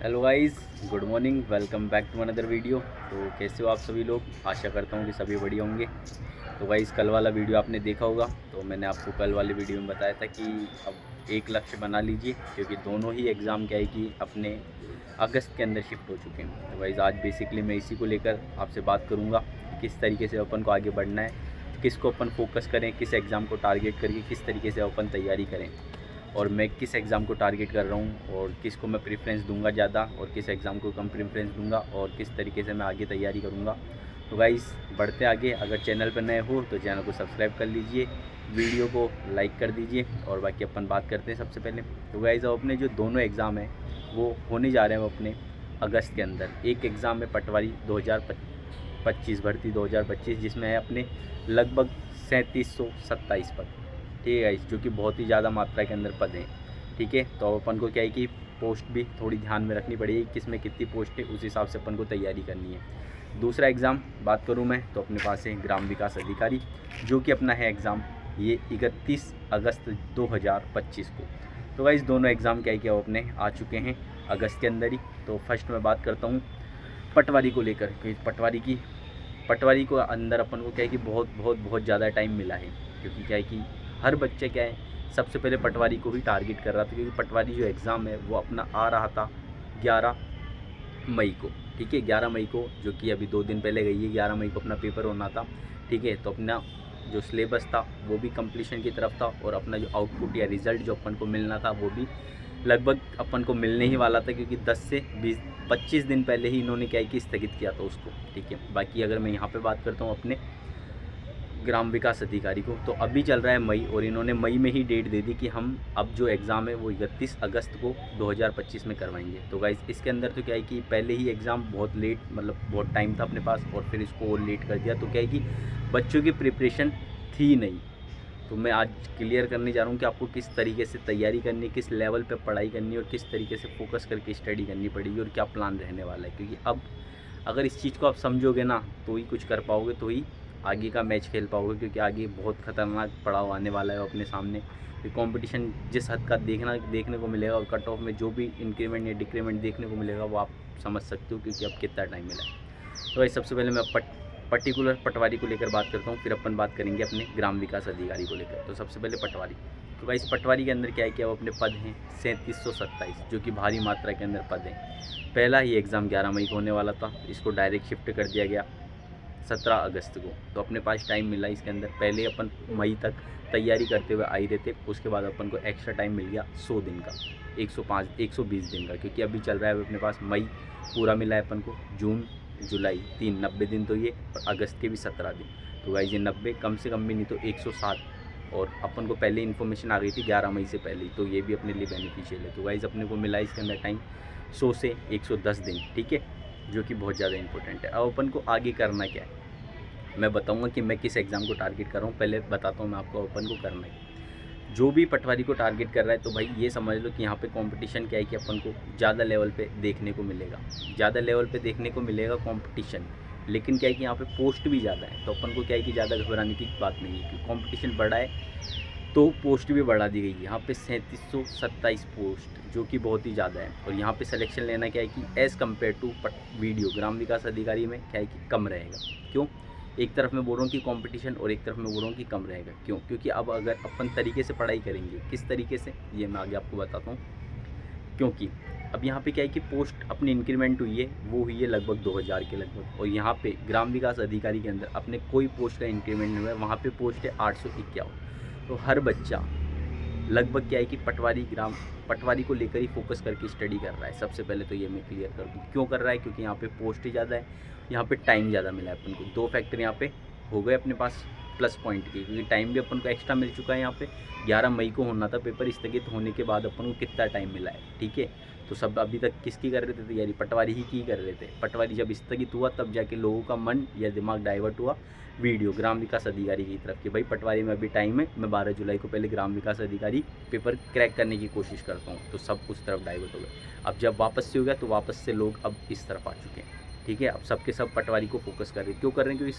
Hello guys, good morning. Welcome back to another video. तो कैसे हो आप सभी लोग? आशा करता हूँ कि सभी बढ़िया होंगे। तो गाइस, कल वाला वीडियो आपने देखा होगा। तो मैंने आपको कल वाले वीडियो में बताया था कि अब एक लक्ष्य बना लीजिए, क्योंकि दोनों ही एग्ज़ाम क्या है कि अपने अगस्त के अंदर शिफ्ट हो चुके हैं। तो गाइस, आज बेसिकली मैं इसी को लेकर आपसे बात करूँगा कि किस तरीके से अपन को आगे बढ़ना है, किस को अपन फोकस करें, किस एग्ज़ाम को टारगेट करके किस तरीके से अपन तैयारी करें, और मैं किस एग्ज़ाम को टारगेट कर रहा हूँ और किस को मैं प्रेफरेंस दूंगा ज़्यादा और किस एग्ज़ाम को कम प्रेफरेंस दूंगा और किस तरीके से मैं आगे तैयारी करूँगा। तो गाइस, बढ़ते आगे। अगर चैनल पर नए हो तो चैनल को सब्सक्राइब कर लीजिए, वीडियो को लाइक कर दीजिए, और बाकी अपन बात करते हैं सबसे पहले। तो गाइस, अब अपने जो दोनों एग्ज़ाम हैं वो होने जा रहे हैं अपने अगस्त के अंदर। एक एग्ज़ाम है पटवारी 2025 भर्ती 2025, जिसमें है अपने लगभग 3727 पद। ठीक है गाइस, जो कि बहुत ही ज़्यादा मात्रा के अंदर पद हैं। ठीक है, तो अपन को क्या है कि पोस्ट भी थोड़ी ध्यान में रखनी पड़ेगी, किस में कितनी पोस्ट है, उस हिसाब से अपन को तैयारी करनी है। दूसरा एग्ज़ाम बात करूं मैं तो अपने पास है ग्राम विकास अधिकारी, जो कि अपना है एग्ज़ाम ये 31 अगस्त 2025 को। तो गाइस, दोनों एग्ज़ाम क्या है कि अपने आ चुके हैं अगस्त के अंदर ही। तो फर्स्ट मैं बात करता हूँ पटवारी को लेकर कि पटवारी को अंदर अपन को क्या है कि बहुत ज़्यादा टाइम मिला है, क्योंकि क्या है कि हर बच्चे क्या है सबसे पहले पटवारी को ही टारगेट कर रहा था, क्योंकि पटवारी जो एग्ज़ाम है वो अपना आ रहा था 11 मई को। ठीक है, 11 मई को, जो कि अभी 2 दिन पहले गई है। 11 मई को अपना पेपर होना था। ठीक है, तो अपना जो सिलेबस था वो भी कंप्लीशन की तरफ था, और अपना जो आउटपुट या रिज़ल्ट जो अपन को मिलना था वो भी लगभग अपन को मिलने ही वाला था, क्योंकि 10 से 25 दिन पहले ही इन्होंने क्या है कि स्थगित किया था उसको। ठीक है, बाकी अगर मैं यहाँ पे बात करता हूँ अपने ग्राम विकास अधिकारी को, तो अभी चल रहा है मई, और इन्होंने मई में ही डेट दे दी कि हम अब जो एग्ज़ाम है वो 31 अगस्त को 2025 में करवाएंगे। तो गाइस, इसके अंदर तो क्या है कि पहले ही एग्ज़ाम बहुत लेट, मतलब बहुत टाइम था अपने पास, और फिर इसको और लेट कर दिया। तो क्या है कि बच्चों की प्रिपरेशन थी नहीं। तो मैं आज क्लियर करने जा रहा हूँ कि आपको किस तरीके से तैयारी करनी है, किस लेवल पे पढ़ाई करनी है, और किस तरीके से फोकस करके स्टडी करनी पड़ेगी, और क्या प्लान रहने वाला है। क्योंकि अब अगर इस चीज़ को आप समझोगे ना तो ही कुछ कर पाओगे, तो ही आगे का मैच खेल पाओगे, क्योंकि आगे बहुत ख़तरनाक पड़ाव आने वाला है अपने सामने। ये कंपटीशन जिस हद का देखने को मिलेगा, और कट ऑफ में जो भी इंक्रीमेंट या डिक्रीमेंट देखने को मिलेगा वो आप समझ सकते हो, क्योंकि अब कितना टाइम मिला है। तो भाई, सबसे पहले मैं पर्टिकुलर पटवारी को लेकर बात करता हूँ, फिर अपन बात करेंगे अपने ग्राम विकास अधिकारी को लेकर। तो सबसे पहले पटवारी। तो भाई, इस पटवारी के अंदर क्या है कि अब अपने पद हैं 3727, जो कि भारी मात्रा के अंदर पद हैं। पहला ही एग्ज़ाम 11 मई को होने वाला था, इसको डायरेक्ट शिफ्ट कर दिया गया 17 अगस्त को। तो अपने पास टाइम मिला इसके अंदर। पहले अपन मई तक तैयारी करते हुए आई रहे थे, उसके बाद अपन को एक्स्ट्रा टाइम मिल गया 100 दिन का, 120 दिन का, क्योंकि अभी चल रहा है अपने पास मई पूरा मिला है अपन को, जून जुलाई 3 90 दिन तो ये, और अगस्त के भी 17 दिन। तो गाइस, ये 90 कम से कम भी नहीं तो 107, और अपन को पहले इन्फॉर्मेशन आ गई थी 11 मई से पहले ही, तो ये भी अपने लिए बेनिफिशियल है। तो गाइस, अपने को मिला इसके अंदर टाइम 100 से 110 दिन। ठीक है, जो कि बहुत ज़्यादा इंपॉर्टेंट है। अब अपन को आगे करना क्या है मैं बताऊंगा कि मैं किस एग्ज़ाम को टारगेट कर रहा हूँ। पहले बताता हूँ मैं आपको अपन को करना है। जो भी पटवारी को टारगेट कर रहा है, तो भाई ये समझ लो कि यहाँ पे कंपटीशन क्या है कि अपन को ज़्यादा लेवल पे देखने को मिलेगा, ज़्यादा लेवल पे देखने को मिलेगा कंपटीशन। लेकिन क्या है कि यहाँ पे पोस्ट भी ज़्यादा है, तो अपन को क्या है कि ज़्यादा घबराने की बात नहीं है, क्योंकि कंपटीशन बढ़ा है तो पोस्ट भी बढ़ा दी गई है। यहाँ पे 3727 पोस्ट, जो कि बहुत ही ज़्यादा है। और यहाँ पे सिलेक्शन लेना क्या है कि एज़ कम्पेयर टू वीडियो ग्राम विकास अधिकारी में क्या है कि कम रहेगा। क्यों? एक तरफ मैं बोल रहा हूँ कि कंपटीशन, और एक तरफ मैं बोल रहा हूँ कि कम रहेगा। क्यों? क्योंकि अब अगर अपन तरीके से पढ़ाई करेंगे, किस तरीके से, ये मैं आगे आपको बताता हूँ। क्योंकि अब यहाँ पे क्या है कि पोस्ट अपनी इंक्रीमेंट हुई है, वो हुई है लगभग 2000 के लगभग, और यहाँ पे ग्राम विकास अधिकारी के अंदर अपने कोई पोस्ट का इंक्रीमेंट नहीं हुआ है। वहाँ पे पोस्ट है 851। तो हर बच्चा लगभग क्या है कि पटवारी को लेकर ही फोकस करके स्टडी कर रहा है। सबसे पहले तो ये मैं क्लियर कर दूँ क्यों कर रहा है, क्योंकि यहाँ पे पोस्ट ही ज़्यादा है, यहाँ पे टाइम ज़्यादा मिला है अपन को। 2 फैक्टर यहाँ पे हो गए अपने पास प्लस पॉइंट की, क्योंकि टाइम भी अपन को एक्स्ट्रा मिल चुका है। यहाँ पे 11 मई को होना था पेपर, स्थगित होने के बाद अपन को कितना टाइम मिला है। ठीक है, तो सब अभी तक किसकी कर रहे थे तैयारी? पटवारी ही की कर रहे थे। पटवारी जब स्थगित हुआ तब जाके लोगों का मन या दिमाग डाइवर्ट हुआ वीडियो ग्राम विकास अधिकारी की तरफ कि भाई पटवारी में अभी टाइम है, मैं 12 जुलाई को पहले ग्राम विकास अधिकारी पेपर क्रैक करने की कोशिश करता हूँ। तो सब उस तरफ डाइवर्ट हो गए। अब जब वापस से हो गया तो वापस से लोग अब इस तरफ आ चुके हैं। ठीक है। अब सबके सब पटवारी को फोकस कर रहे हैं। क्यों कर रहे हैं? क्योंकि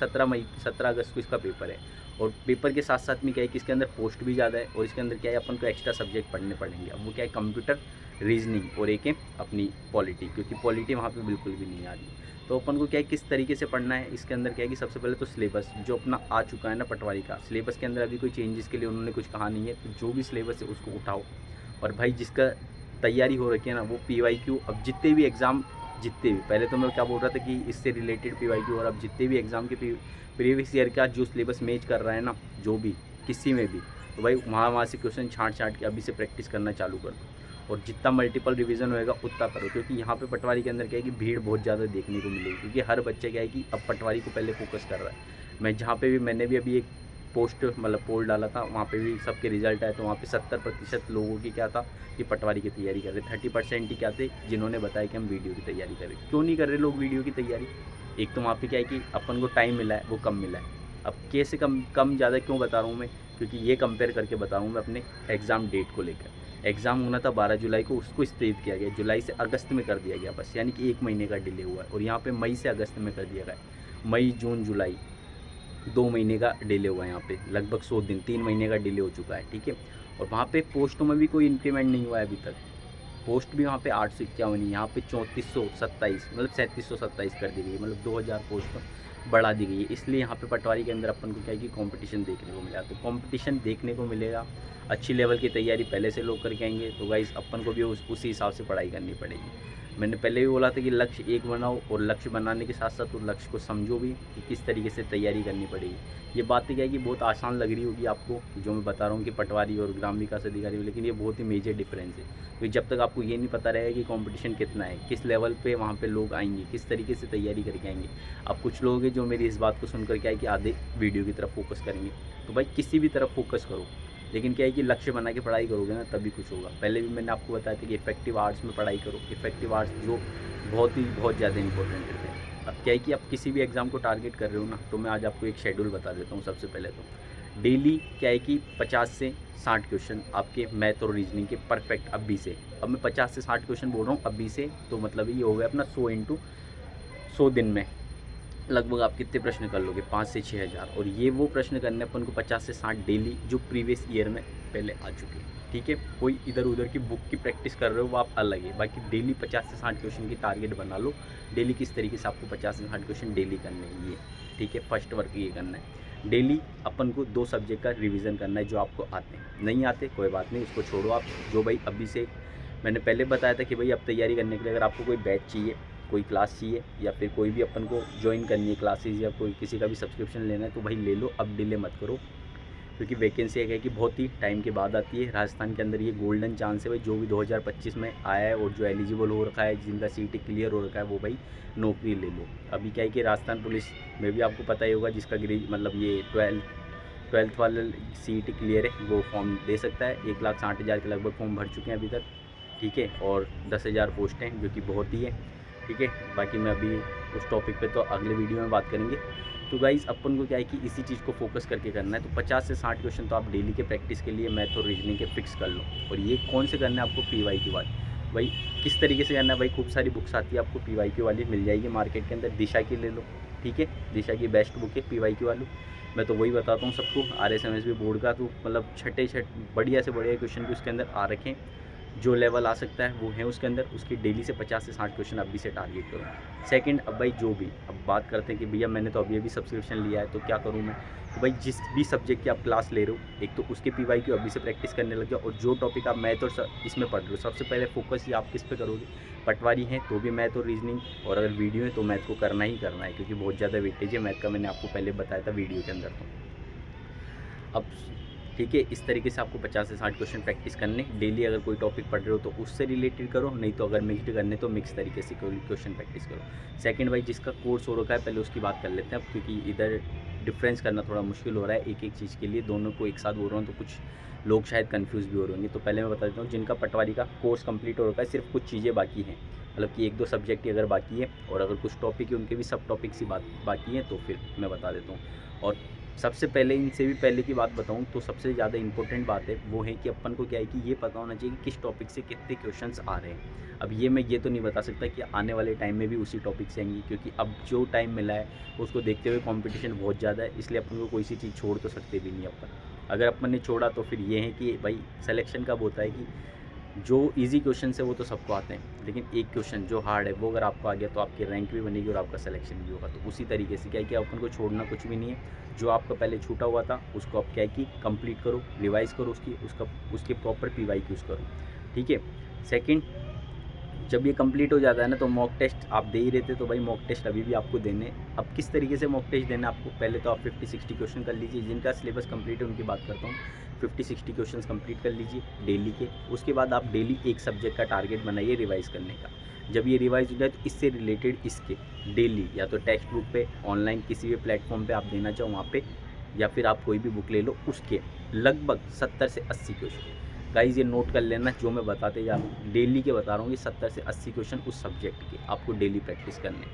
17 अगस्त को इसका पेपर है, और पेपर के साथ साथ में क्या है कि इसके अंदर पोस्ट भी ज़्यादा है, और इसके अंदर क्या है अपन को एक्स्ट्रा सब्जेक्ट पढ़ने पड़ेंगे। अब वो क्या है, कंप्यूटर, रीजनिंग और एक है अपनी पॉलिटी, क्योंकि पॉलिटी वहाँ पे बिल्कुल भी नहीं आ रही। तो अपन को क्या है किस तरीके से पढ़ना है, इसके अंदर क्या है कि सबसे पहले तो सिलेबस जो अपना आ चुका है ना पटवारी का, सिलेबस के अंदर अभी कोई चेंजेस के लिए उन्होंने कुछ कहा नहीं है। तो जो भी सिलेबस है उसको उठाओ, और भाई जिसका तैयारी हो रखी है ना वो PYQ, अब जितने भी एग्ज़ाम, जितने भी, पहले तो मैं क्या बोल रहा था कि इससे रिलेटेड PYQ, और अब जितने भी एग्ज़ाम के प्रीवियस ईयर का जो सिलेबस मैच कर रहा है ना, जो भी किसी में भी, तो भाई वहाँ से क्वेश्चन छाँट के अभी से प्रैक्टिस करना चालू कर दो, और जितना मल्टीपल रिवीजन होएगा उतना करो। क्योंकि यहाँ पे पटवारी के अंदर क्या है कि भीड़ बहुत ज़्यादा देखने को मिलेगी, क्योंकि हर बच्चे क्या है कि अब पटवारी को पहले फोकस कर रहा है। मैं जहाँ पे भी, मैंने भी अभी एक पोस्ट मतलब पोल डाला था, वहाँ पे भी सबके रिजल्ट आए, तो वहाँ पे 70% लोगों की क्या था कि पटवारी की तैयारी कर रहे, 30% ही क्या थे जिन्होंने बताया कि हम वीडियो की तैयारी कर रहे। क्यों नहीं कर रहे लोग वीडियो की तैयारी? एक तो वहाँ पे क्या है कि अपन को टाइम मिला है, वो कम मिला है। अब कैसे कम ज़्यादा क्यों बता रहा हूँ मैं? क्योंकि ये कंपेयर करके बता रहा हूँ मैं अपने एग्ज़ाम डेट को लेकर। एग्ज़ाम होना था 12 जुलाई को, उसको स्थगित किया गया, जुलाई से अगस्त में कर दिया गया बस, यानी कि 1 महीने का डिले हुआ है। और यहाँ पे मई से अगस्त में कर दिया गया है। मई, जून, जुलाई 2 महीने का डिले हुआ है यहाँ पे, लगभग 100 दिन, 3 महीने का डिले हो चुका है, ठीक है। और वहाँ पे पोस्टों में भी कोई इंक्रीमेंट नहीं हुआ है अभी तक। पोस्ट भी वहाँ पे 851 ही, यहाँ पे 3427 मतलब 3727 कर दी गई, मतलब 2000 पोस्ट बढ़ा दी गई है। इसलिए यहाँ पे पटवारी के अंदर अपन को क्या है कि कंपटीशन देखने को मिला। तो कंपटीशन देखने को मिलेगा, अच्छी लेवल की तैयारी पहले से लोग करके आएंगे, तो गाइस अपन को भी उसी हिसाब से पढ़ाई करनी पड़ेगी। मैंने पहले भी बोला था कि लक्ष्य एक बनाओ, और लक्ष्य बनाने के साथ साथ उस लक्ष्य को समझो भी कि किस तरीके से तैयारी करनी पड़ेगी। ये बातें क्या है कि बहुत आसान लग रही होगी आपको जो मैं बता रहा हूँ कि पटवारी और ग्राम विकास अधिकारी, लेकिन ये बहुत ही मेजर डिफरेंस है। क्योंकि जब तक आपको ये नहीं पता रहेगा कि कंपटीशन कितना है, किस लेवल पे वहाँ पे लोग आएंगे, किस तरीके से तैयारी करके आएंगे। अब कुछ लोग हैं जो मेरी इस बात को सुनकर क्या है कि आधे वीडियो की तरफ फोकस करेंगे। तो भाई किसी भी तरफ फोकस करो, लेकिन क्या है कि लक्ष्य बना के पढ़ाई करोगे ना तभी कुछ होगा। पहले भी मैंने आपको बताया था कि इफेक्टिव आर्ट्स में पढ़ाई करो, इफेक्टिव आर्ट्स जो बहुत ज़्यादा इंपॉर्टेंट है। अब क्या है कि आप किसी भी एग्ज़ाम को टारगेट कर रहे हो ना, तो मैं आज आपको एक शेड्यूल बता देता हूँ। सबसे पहले तो डेली क्या है कि 50 से 60 क्वेश्चन आपके मैथ और रीजनिंग के परफेक्ट अभी से। अब मैं 50 से 60 क्वेश्चन बोल रहा हूँ अभी से, तो मतलब ये हो गया अपना 100 × 100 दिन में लगभग आप कितने प्रश्न कर लोगे? 5 से 6 हज़ार। और ये वो प्रश्न करने अपन को 50 से 60 डेली, जो प्रीवियस ईयर में पहले आ चुके हैं, ठीक है। कोई इधर उधर की बुक की प्रैक्टिस कर रहे हो वो आप अलग है, बाकी डेली 50 से 60 क्वेश्चन की टारगेट बना लो। डेली किस तरीके से आपको 50 से 60 क्वेश्चन डेली करने हैं ये, ठीक है। फर्स्ट वर्क ये करना है। डेली अपन को 2 सब्जेक्ट का रिवीजन करना है जो आपको आते हैं। नहीं आते कोई बात नहीं, उसको छोड़ो आप। जो भाई अभी से मैंने पहले बताया था कि भाई अब तैयारी करने के लिए अगर आपको कोई बैच चाहिए, कोई क्लास चाहिए, या फिर कोई भी अपन को ज्वाइन करनी है क्लासेस, या कोई किसी का भी सब्सक्रिप्शन लेना है, तो भाई ले लो, अब डिले मत करो। क्योंकि वैकेंसी है कि बहुत ही टाइम के बाद आती है। राजस्थान के अंदर ये गोल्डन चांस है भाई, जो भी 2025 में आया है और जो एलिजिबल हो रखा है, जिनका CET क्लियर हो रखा है, वो भाई नौकरी ले लो। अभी क्या है कि राजस्थान पुलिस में भी आपको पता ही होगा, जिसका मतलब ये 12th वाला CET क्लियर है वो फॉर्म दे सकता है। 1,60,000 के लगभग फॉर्म भर चुके हैं अभी तक, ठीक है। और 10,000 पोस्ट हैं, जो कि बहुत ही है, ठीक है। बाकी मैं अभी उस टॉपिक पे तो अगले वीडियो में बात करेंगे। तो गाइस अपन को क्या है कि इसी चीज़ को फोकस करके करना है। तो 50 से 60 क्वेश्चन तो आप डेली के प्रैक्टिस के लिए मैथ और रीजनिंग के फिक्स कर लो। और ये कौन से करना है आपको? PYQ वाली। भाई किस तरीके से करना है? भाई खूब सारी बुक्स आती है आपको PYQ वाली, मिल जाएगी मार्केट के अंदर। दिशा की ले लो, ठीक है, दिशा की बेस्ट बुक है PYQ वाली। मैं तो वही बताता हूँ सबको। RSMSB बोर्ड का तो मतलब छठे बढ़िया से बढ़िया क्वेश्चन भी उसके अंदर आ रखे हैं। जो लेवल आ सकता है वो है उसके अंदर। उसकी डेली से 50 से 60 क्वेश्चन अभी से टारगेट करो। सेकंड, अब भाई जो भी, अब बात करते हैं कि भैया मैंने तो अभी सब्सक्रिप्शन लिया है तो क्या करूँ मैं? तो भाई जिस भी सब्जेक्ट की आप क्लास ले रहे हो, एक तो उसके PYQ अभी से प्रैक्टिस करने लग जाओ। और जो टॉपिक आप मैथ और इसमें पढ़ रहे हो, सबसे पहले फोकस ही आप किस पे करोगे? पटवारी हैं तो भी मैथ और रीजनिंग, और अगर वीडियो है तो मैथ को करना ही करना है, क्योंकि बहुत ज़्यादा वेटेज है मैथ का। मैंने आपको पहले बताया था वीडियो के अंदर। तो अब ठीक है, इस तरीके से आपको 50 से 60 क्वेश्चन प्रैक्टिस करने डेली। अगर कोई टॉपिक पढ़ रहे हो तो उससे रिलेटेड करो, नहीं तो अगर मिक्स्ड करने तो मिक्स तरीके से क्वेश्चन प्रैक्टिस करो। सेकंड भाई, जिसका कोर्स हो रखा है पहले उसकी बात कर लेते हैं अब, क्योंकि इधर डिफरेंस करना थोड़ा मुश्किल हो रहा है एक चीज़ के लिए। दोनों को एक साथ बोल रहा हूँ तो कुछ लोग शायद कन्फ्यूज़ भी हो रहे होंगे। तो पहले मैं बता देता हूँ, जिनका पटवारी का कोर्स कंप्लीट हो रखा है, सिर्फ कुछ चीज़ें बाकी हैं, मतलब कि 1-2 सब्जेक्ट ही अगर बाकी है, और अगर कुछ टॉपिक है उनके भी सब टॉपिक्स ही बाकी हैं, तो फिर मैं बता देता हूँ। और सबसे पहले इनसे भी पहले की बात बताऊं तो सबसे ज़्यादा इंपॉर्टेंट बात है वो है कि अपन को क्या है कि ये पता होना चाहिए कि किस टॉपिक से कितने क्वेश्चंस आ रहे हैं। अब ये मैं ये तो नहीं बता सकता कि आने वाले टाइम में भी उसी टॉपिक से आएंगी, क्योंकि अब जो टाइम मिला है उसको देखते हुए कंपटीशन बहुत ज़्यादा है, इसलिए अपन को कोई सी चीज़ छोड़ तो सकते भी नहीं अपन। अगर अपन ने छोड़ा तो फिर ये है कि भाई सिलेक्शन कब होता है कि जो इजी क्वेश्चन है वो तो सबको आते हैं, लेकिन एक क्वेश्चन जो हार्ड है वो अगर आपको आ गया तो आपकी रैंक भी बनेगी और आपका सिलेक्शन भी होगा। तो उसी तरीके से क्या है कि अपन को छोड़ना कुछ भी नहीं है। जो आपका पहले छूटा हुआ था उसको आप क्या है कि कंप्लीट करो, रिवाइज करो, उसके प्रॉपर PYQs करो, ठीक है। सेकंड, जब ये कंप्लीट हो जाता है ना तो मॉक टेस्ट आप दे ही रहे थे, तो भाई मॉक टेस्ट अभी भी आपको देने। अब किस तरीके से मॉक टेस्ट देना आपको, पहले तो आप 50-60 क्वेश्चन कर लीजिए। जिनका सिलेबस कंप्लीट है उनकी बात करता हूँ, 50-60 क्वेश्चन कंप्लीट कर लीजिए डेली के। उसके बाद आप डेली एक सब्जेक्ट का टारगेट बनाइए रिवाइज करने का। जब ये रिवाइज हो जाए तो इससे रिलेटेड इसके डेली या तो टेक्स्ट बुक पे, ऑनलाइन किसी भी प्लेटफॉर्म पे आप देना चाहो वहाँ पे, या फिर आप कोई भी बुक ले लो, उसके लगभग 70 से 80 क्वेश्चन। गाइज ये नोट कर लेना, जो मैं बताते जा रहा हूँ डेली के बता रहा हूँ, ये 70 से 80 क्वेश्चन उस सब्जेक्ट के आपको डेली प्रैक्टिस करने।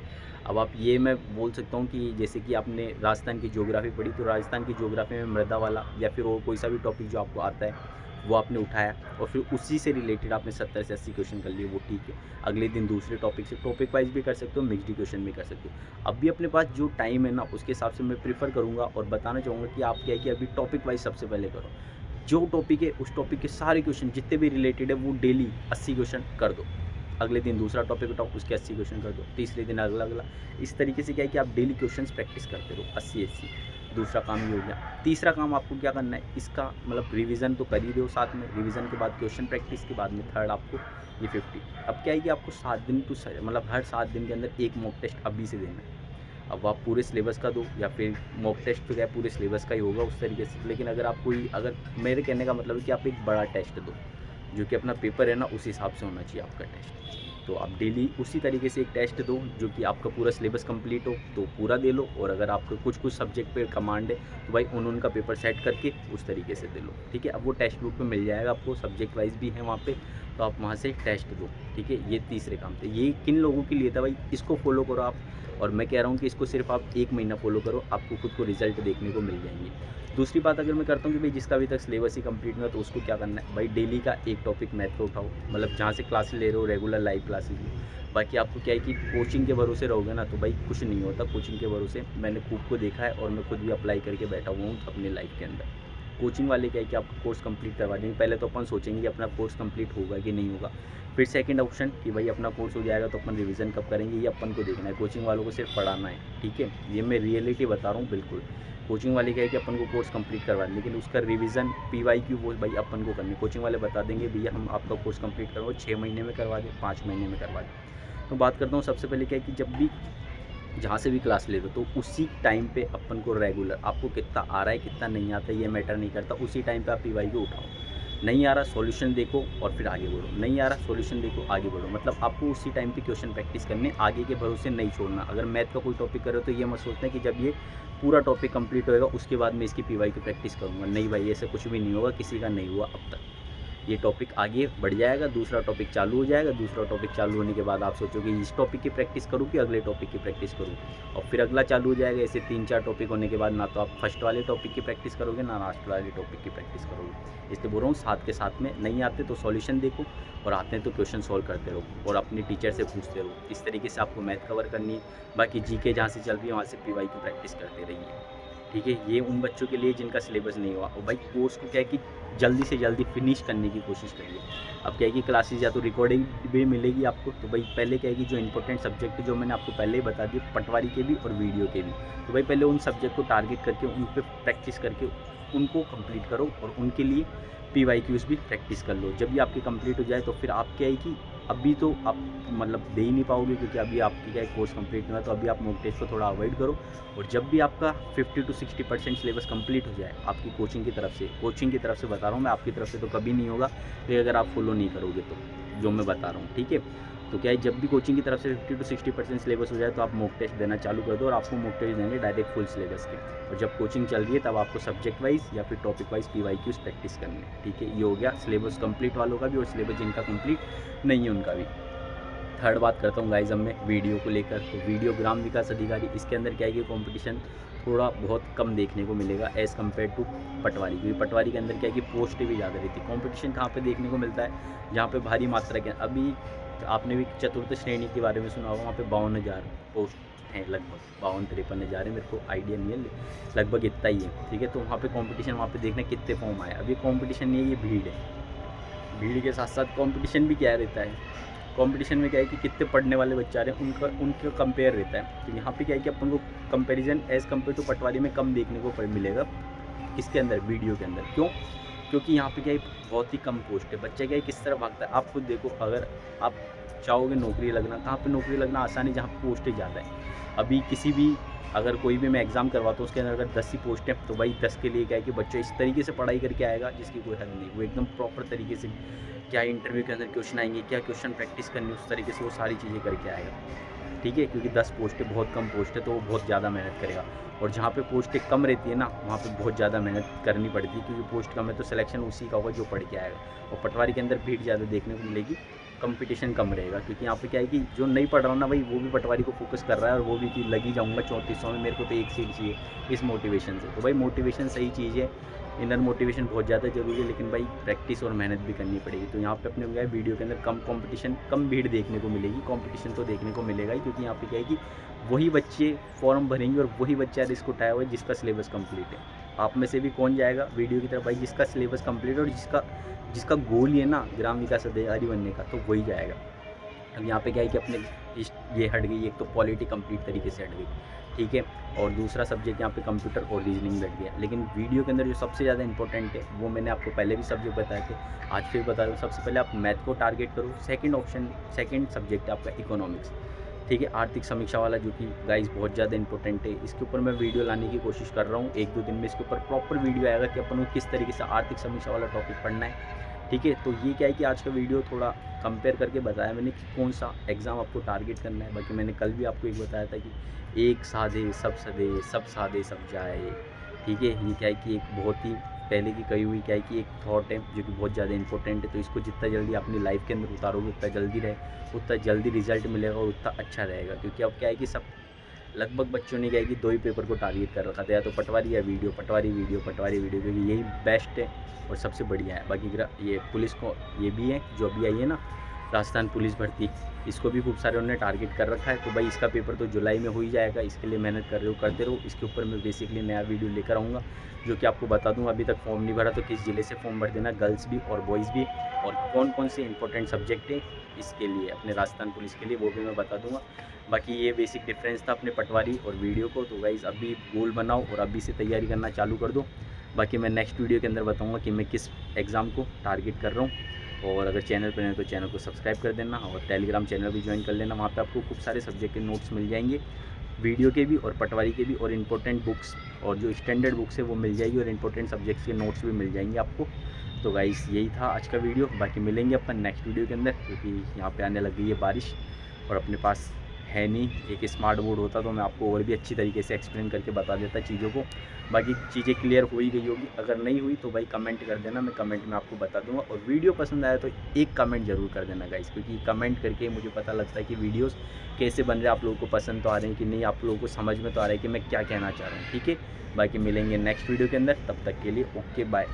अब आप ये मैं बोल सकता हूँ कि जैसे कि आपने राजस्थान की ज्योग्राफी पढ़ी, तो राजस्थान की ज्योग्राफी में मृदा वाला या फिर और कोई सा भी टॉपिक जो आपको आता है वो आपने उठाया और फिर उसी से रिलेटेड आपने 70 से 80 क्वेश्चन कर लिए, वो ठीक है। अगले दिन दूसरे टॉपिक से, टॉपिक वाइज भी कर सकते हो, मिक्स्ड क्वेश्चन भी कर सकते हो। अब भी अपने पास जो टाइम है ना उसके हिसाब से मैं प्रीफर करूँगा और बताना चाहूँगा कि आप क्या है कि अभी टॉपिक वाइज सबसे पहले करो। जो टॉपिक है उस टॉपिक के सारे क्वेश्चन जितने भी रिलेटेड है वो डेली 80 क्वेश्चन कर दो। अगले दिन दूसरा टॉपिक उठाओ, उसके 80 क्वेश्चन कर दो, तीसरे दिन अगला। इस तरीके से क्या है कि आप डेली क्वेश्चंस प्रैक्टिस करते रहो 80-80। दूसरा काम ये हो गया। तीसरा काम आपको क्या करना है, इसका मतलब रिवीजन तो कर ही दो साथ में, रिवीजन के बाद क्वेश्चन प्रैक्टिस के बाद में थर्ड आपको ये 50। अब क्या है कि आपको 7 दिन टू मतलब हर 7 दिन के अंदर एक मॉक टेस्ट अभी से देना है। अब आप पूरे सिलेबस का दो या फिर मॉक टेस्ट तो क्या पूरे सिलेबस का ही होगा उस तरीके से। लेकिन अगर आप अगर मेरे कहने का मतलब है कि आप एक बड़ा टेस्ट दो, जो कि अपना पेपर है ना उस हिसाब से होना चाहिए आपका टेस्ट। तो आप डेली उसी तरीके से एक टेस्ट दो जो कि आपका पूरा सिलेबस कंप्लीट हो तो पूरा दे लो, और अगर आपको कुछ सब्जेक्ट पे कमांड है तो भाई उनका पेपर सेट करके उस तरीके से दे लो, ठीक है। अब वो टेक्स्ट बुक में मिल जाएगा आपको, सब्जेक्ट वाइज भी है वहाँ पे, तो आप वहाँ से टेस्ट दो, ठीक है। ये तीसरे काम थे। ये किन लोगों के लिए था भाई, इसको फॉलो करो आप, और मैं कह रहा हूँ कि इसको सिर्फ आप 1 महीना फॉलो करो, आपको खुद को रिजल्ट देखने को मिल जाएंगे। दूसरी बात अगर मैं करता हूँ कि भाई जिसका अभी तक सिलेबस ही कंप्लीट नहीं है तो उसको क्या करना है, भाई डेली का एक टॉपिक मैथ का उठाओ, मतलब जहाँ से क्लासेस ले रहे हो रेगुलर लाइव क्लासेस लो। बाकी आपको क्या है कि कोचिंग के भरोसे रहोगे ना तो भाई कुछ नहीं होता। कोचिंग के भरोसे मैंने खूब को देखा है और मैं खुद भी अप्लाई करके बैठा हुआ हूँ अपने लाइफ के अंदर। कोचिंग वाले क्या है कि आपको कोर्स कंप्लीट करवा देंगे। पहले तो अपन सोचेंगे कि अपना कोर्स कंप्लीट होगा कि नहीं होगा, फिर सेकंड ऑप्शन कि भाई अपना कोर्स हो जाएगा तो अपन रिवीजन कब करेंगे, ये अपन को देखना है। कोचिंग वालों को सिर्फ पढ़ाना है, ठीक है। ये मैं रियलिटी बता रहा हूँ बिल्कुल। कोचिंग वाले क्या है कि अपन को कोर्स कंप्लीट करवा दें, लेकिन उसका रिवीजन PYQ वो भाई अपन को करनी। कोचिंग वाले बता देंगे भैया हम आपका कोर्स कंप्लीट करवाओ, 6 महीने में करवा दें, 5 महीने में करवा दें। तो बात करता हूँ सबसे पहले क्या है कि जब भी जहाँ से भी क्लास ले लो तो उसी टाइम पे अपन को रेगुलर आपको कितना आ रहा है कितना नहीं आता है ये मैटर नहीं करता। उसी टाइम पे आप PYQ उठाओ, नहीं आ रहा सॉल्यूशन देखो और फिर आगे बढ़ो, नहीं आ रहा सॉल्यूशन देखो आगे बढ़ो। मतलब आपको उसी टाइम पे क्वेश्चन प्रैक्टिस करने, आगे के भरोसे नहीं छोड़ना। अगर मैथ का कोई टॉपिक करो तो ये मत सोचना कि जब ये पूरा टॉपिक कंप्लीट होएगा उसके बाद मैं इसकी PYQ प्रैक्टिस करूँगा। नहीं भाई, ऐसे कुछ भी नहीं होगा, किसी का नहीं हुआ अब तक। ये टॉपिक आगे बढ़ जाएगा, दूसरा टॉपिक चालू हो जाएगा, दूसरा टॉपिक चालू होने के बाद आप सोचोगे इस टॉपिक की प्रैक्टिस करूँ कि अगले टॉपिक की प्रैक्टिस करूँ, और फिर अगला चालू हो जाएगा। ऐसे 3-4 टॉपिक होने के बाद ना तो आप फर्स्ट वाले टॉपिक की प्रैक्टिस करोगे ना लास्ट वाले टॉपिक की प्रैक्टिस करोगे। इसलिए बोल रहा हूँ साथ के साथ में नहीं आते तो सॉल्यूशन देखो, और आते हैं तो क्वेश्चन सॉल्व करते रहो और अपने टीचर से पूछते रहो। इस तरीके से आपको मैथ कवर करनी है। बाकी GK जहाँ से चल रही है वहाँ से PYQ प्रैक्टिस करते रहिए, ठीक है। ये उन बच्चों के लिए जिनका सिलेबस नहीं हुआ, और भाई कोर्स को क्या है कि जल्दी से जल्दी फिनिश करने की कोशिश करिए। अब क्या है कि क्लासेस या तो रिकॉर्डिंग भी मिलेगी आपको, तो भाई पहले क्या है कि जो इंपॉर्टेंट सब्जेक्ट है जो मैंने आपको पहले ही बता दिए, पटवारी के भी और वीडियो के भी, तो भाई पहले उन सब्जेक्ट को टारगेट करके उन पर प्रैक्टिस करके उनको कंप्लीट करो, और उनके लिए PYQs भी प्रैक्टिस कर लो। जब भी आपकी कंप्लीट हो जाए तो फिर आप क्या है कि अभी तो आप मतलब दे ही नहीं पाओगे, क्योंकि अभी आपकी क्या है कोर्स कंप्लीट नहीं हुआ, तो अभी आप मॉक टेस्ट को थोड़ा अवॉइड करो। और जब भी आपका 50 to 60% सिलेबस कंप्लीट हो जाए आपकी कोचिंग की तरफ से बता रहा हूँ मैं, आपकी तरफ से तो कभी नहीं होगा तो अगर आप फॉलो नहीं करोगे तो जो मैं बता रहा हूँ, ठीक है। तो क्या है जब भी कोचिंग की तरफ से 50 to 60% सिलेबस हो जाए तो आप मॉक टेस्ट देना चालू कर दो, और आपको मॉक टेस्ट देंगे डायरेक्ट फुल सिलेबस के। और जब कोचिंग चल रही है तब आपको सब्जेक्ट वाइज या फिर टॉपिक वाइज PYQs प्रैक्टिस करनी है, ठीक है। ये हो गया सिलेबस कंप्लीट वालों का भी, और सिलेबस जिनका कंप्लीट नहीं है उनका भी। थर्ड बात करता हूँ गाइज अब मैं वीडियो को लेकर, तो वीडियो ग्राम विकास अधिकारी, इसके अंदर क्या है कि कॉम्पिटिशन थोड़ा बहुत कम देखने को मिलेगा एज़ कम्पेयर टू पटवारी, क्योंकि पटवारी के अंदर क्या है कि पोस्टें भी ज़्यादा रहती है। कॉम्पिटिशन कहाँ पे देखने को मिलता है, जहाँ पे भारी मात्रा के अभी आपने भी चतुर्थ श्रेणी के बारे में सुना होगा, वहाँ पे 52,000 पोस्ट हैं, लगभग 52-53,000 है, मेरे को आइडिया नहीं है, लगभग इतना ही है। ठीक है, तो वहाँ पे कॉम्पिटिशन, वहाँ पे देखना कितने फॉर्म आए। अभी कॉम्पिटिशन नहीं है, ये भीड़ है। भीड़ के साथ साथ कॉम्पिटिशन भी क्या रहता है, कंपटीशन में क्या है कि कितने पढ़ने वाले बच्चे आ रहे हैं उनका कंपेयर रहता है। तो यहाँ पे क्या है कि अपन को कंपैरिजन एज़ कम्पेयर टू पटवारी में कम देखने को मिलेगा, किसके अंदर, वीडियो के अंदर। क्यों? क्योंकि यहाँ पे क्या है बहुत ही कम पोस्ट है। बच्चा क्या है किस तरह भागता है, आप खुद देखो। अगर आप चाहोगे नौकरी लगना, कहाँ पे नौकरी लगना आसान है, जहाँ पे पोस्टें ज़्यादा है। अभी किसी भी, अगर कोई भी मैं एग्ज़ाम करवाता हूँ, उसके अंदर अगर 10 ही पोस्ट है, तो भाई 10 के लिए क्या है कि बच्चा इस तरीके से पढ़ाई करके आएगा जिसकी कोई हद नहीं। वो एकदम प्रॉपर तरीके से, क्या इंटरव्यू के अंदर क्वेश्चन आएंगे, क्या क्वेश्चन प्रैक्टिस करनी, उस तरीके से वो सारी चीज़ें करके आएगा। ठीक है, क्योंकि 10 पोस्टें बहुत कम पोस्ट है, तो वो बहुत ज़्यादा मेहनत करेगा। और जहाँ पे पोस्टें कम रहती है ना, वहाँ पे बहुत ज़्यादा मेहनत करनी पड़ती है, क्योंकि पोस्ट कम है तो सिलेक्शन उसी का होगा जो पढ़ के आएगा। और पटवारी के अंदर भीड़ ज़्यादा देखने को मिलेगी, कंपटीशन कम रहेगा, क्योंकि यहाँ पे क्या है कि जो नहीं पढ़ रहा ना भाई, वो भी पटवारी को फोकस कर रहा है, और वो भी कि लगी जाऊँगा 3400 में, मेरे को तो एक सीट चाहिए, इस मोटिवेशन से। तो भाई मोटिवेशन सही चीज़ है, इनर मोटिवेशन बहुत ज़्यादा ज़रूरी है, लेकिन भाई प्रैक्टिस और मेहनत भी करनी पड़ेगी। तो यहाँ पे अपने क्या है, वीडियो के अंदर कम कंपटीशन, कम भीड़ देखने को मिलेगी। कंपटीशन तो देखने को मिलेगा ही, क्योंकि यहाँ पे क्या है कि वही बच्चे फॉर्म भरेंगे और वही बच्चा रिस्क उठाया हुआ है जिसका सिलेबस कंप्लीट है। आप में से भी कौन जाएगा वीडियो की तरफ, भाई जिसका सिलेबस कंप्लीट है और जिसका गोल ही है ना ग्राम विकास अधिकारी बनने का, तो वही जाएगा। अब यहाँ पे क्या है कि अपने ये हट गई, एक तो पॉलिटी कंप्लीट तरीके से हट गई। ठीक है, और दूसरा सब्जेक्ट यहाँ पे कंप्यूटर और रीजनिंग बैठ गया। लेकिन वीडियो के अंदर जो सबसे ज़्यादा इंपॉर्टेंट है, वो मैंने आपको पहले भी सब्जेक्ट बताए थे, आज फिर बता रहा हूँ। सबसे पहले आप मैथ को टारगेट करो। सेकंड सब्जेक्ट है आपका इकोनॉमिक्स। ठीक है, आर्थिक समीक्षा वाला, जो कि गाइस बहुत ज़्यादा इंपॉर्टेंट है। इसके ऊपर मैं वीडियो लाने की कोशिश कर रहा हूँ, 1-2 दिन में इसके ऊपर प्रॉपर वीडियो आएगा कि अपन को किस तरीके से आर्थिक समीक्षा वाला टॉपिक पढ़ना है। ठीक है, तो ये क्या है कि आज का वीडियो थोड़ा कंपेयर करके बताया मैंने कि कौन सा एग्ज़ाम आपको टारगेट करना है। बाकी मैंने कल भी आपको एक बताया था कि एक साधे सब सधे, सब साधे सब जाए। ठीक है, ये क्या है कि एक बहुत ही पहले की कही हुई क्या है कि एक थॉट है जो कि बहुत ज़्यादा इंपॉर्टेंट है। तो इसको जितना जल्दी अपनी लाइफ के अंदर उतारोगे, उतना जल्दी रिजल्ट मिलेगा और उतना अच्छा रहेगा। क्योंकि अब क्या है कि सब लगभग बच्चों ने क्या है कि 2 ही पेपर को टारगेट कर रखा था, या तो पटवारी या वीडियो, पटवारी वीडियो, क्योंकि यही बेस्ट है और सबसे बढ़िया है। बाकी ये पुलिस को ये भी है जो अभी आई है ना, राजस्थान पुलिस भर्ती, इसको भी खूब सारे उन्होंने टारगेट कर रखा है। तो भाई इसका पेपर तो जुलाई में हो ही जाएगा, इसके लिए मेहनत करते रहो। इसके ऊपर मैं बेसिकली नया वीडियो लेकर आऊँगा, जो कि आपको बता दूँ। अभी तक फॉर्म नहीं भरा तो किस ज़िले से फॉर्म भर देना, गर्ल्स भी और बॉयज़ भी, और कौन कौन से इंपॉर्टेंट सब्जेक्ट है इसके लिए, अपने राजस्थान पुलिस के लिए, वो भी मैं बता दूँगा। बाकी ये बेसिक डिफरेंस था अपने पटवारी और वीडियो को। तो गाइज़ अभी गोल बनाओ और अभी से तैयारी करना चालू कर दो। बाकी मैं नेक्स्ट वीडियो के अंदर बताऊँगा कि मैं किस एग्ज़ाम को टारगेट कर रहा हूँ। और अगर चैनल पर नहीं तो चैनल को सब्सक्राइब कर देना, और टेलीग्राम चैनल भी ज्वाइन कर लेना। वहाँ पे आपको खूब सारे सब्जेक्ट के नोट्स मिल जाएंगे, वीडियो के भी और पटवारी के भी, और इंपॉर्टेंट बुक्स और जो स्टैंडर्ड बुक्स है वो मिल जाएगी, और इंपॉर्टेंट सब्जेक्ट्स के नोट्स भी मिल जाएंगे आपको। तो गाइस यही था आज का वीडियो। बाकी मिलेंगे अपन नेक्स्ट वीडियो के अंदर, क्योंकि यहाँ पे आने लग गई है बारिश और अपने पास है नहीं एक स्मार्ट बोर्ड होता तो मैं आपको और भी अच्छी तरीके से एक्सप्लेन करके बता देता चीज़ों को। बाकी चीज़ें क्लियर हो ही गई होगी, अगर नहीं हुई तो भाई कमेंट कर देना, मैं कमेंट में आपको बता दूंगा। और वीडियो पसंद आया तो एक कमेंट ज़रूर कर देना गाइस, क्योंकि कमेंट करके मुझे पता लगता है कि वीडियोस कैसे बन रहे हैं, आप लोगों को पसंद तो आ रहे हैं कि नहीं, आप लोगों को समझ में तो आ रहा है कि मैं क्या कहना चाह रहा हूँ। ठीक है, बाकी मिलेंगे नेक्स्ट वीडियो के अंदर, तब तक के लिए ओके बाय।